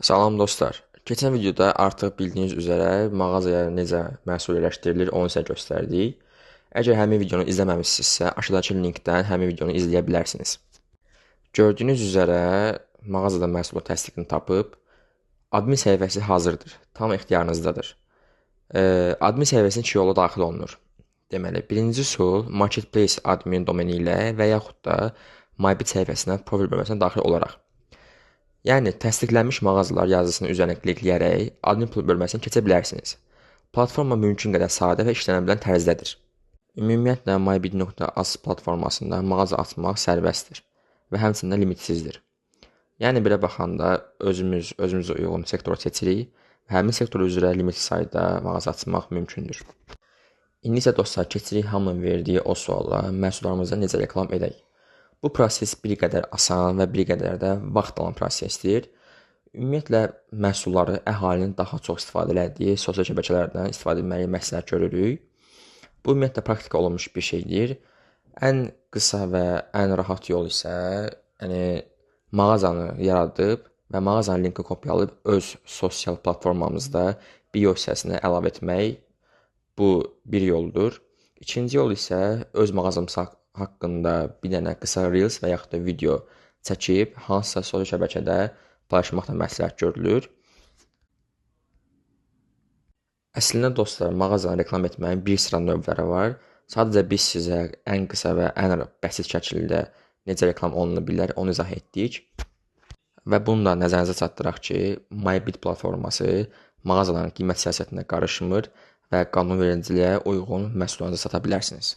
Salam dostlar. Keçən videoda artıq bildiyiniz üzrə mağazaya necə məhsul yerləşdirilir, onu sizə göstərdik. Əgər həmin videonu izləməmisinizsə, aşağıdakı linkdən həmin videonu izləyə bilərsiniz. Gördüyünüz üzrə mağazada məhsulun təsdiqini tapıb, admin səhifəsi hazırdır. Tam ixtiyarınızdadır. Admin səhifəsinin 2 yolu daxil olunur. Deməli, birinci üsul Marketplace admin domeni ilə və yaxud da MyBit səhifəsindən profil bölməsinə daxil olaraq. Yəni, təsdiqlənmiş mağazalar yazısının üzərinə klikləyərək admin bölməsinə keçə bilərsiniz. Platforma mümkün qədər sadə və işlənə bilən tərzdədir. Ümumiyyətlə, mybit.az platformasında mağaza açmaq sərbəstdir və həmçinin limitsizdir. Yəni, belə baxanda özümüzə uyğun sektoru seçirik və həmin sektor üzrə limitsiz sayda mağaza açmaq mümkündür. İndi isə dostlar, keçirik hamının verdiyi o suala, məhsullarımıza necə reklam edək. Bu proses bir qədər asan və bir qədər də vaxt alan prosesdir. Ümumiyyətlə, məhsulları əhalinin daha çox istifadə etdiyi sosial şəbəkələrdən istifadə etməyi məsləhət görürük. Bu, ümumiyyətlə, praktika olunmuş bir şeydir. Ən qısa və ən rahat yol isə mağazanı yaradıb və mağazanın linkini kopyalayıb öz sosial platformamızda bio hissəsinə əlavə etmək. Bu bir yoldur. İkinci yol isə öz mağazamız haqqında bir dənə qısa reels və yaxud da video çəkib hansısa sosial şəbəkədə paylaşmaq da məsləhət görülür. Əslində dostlar, mağazanı reklam etməyin bir sıra növləri var. Sadəcə biz sizə ən qısa və ən bəsit şəkildə necə reklam oluna bilər onu izah etdik. Və bunu da nəzərinizə çatdıraq ki, MyBit platforması mağazaların qiymət siyasətinə qarışmır və qanunvericiliyə uyğun məhsullarınızı sata bilərsiniz.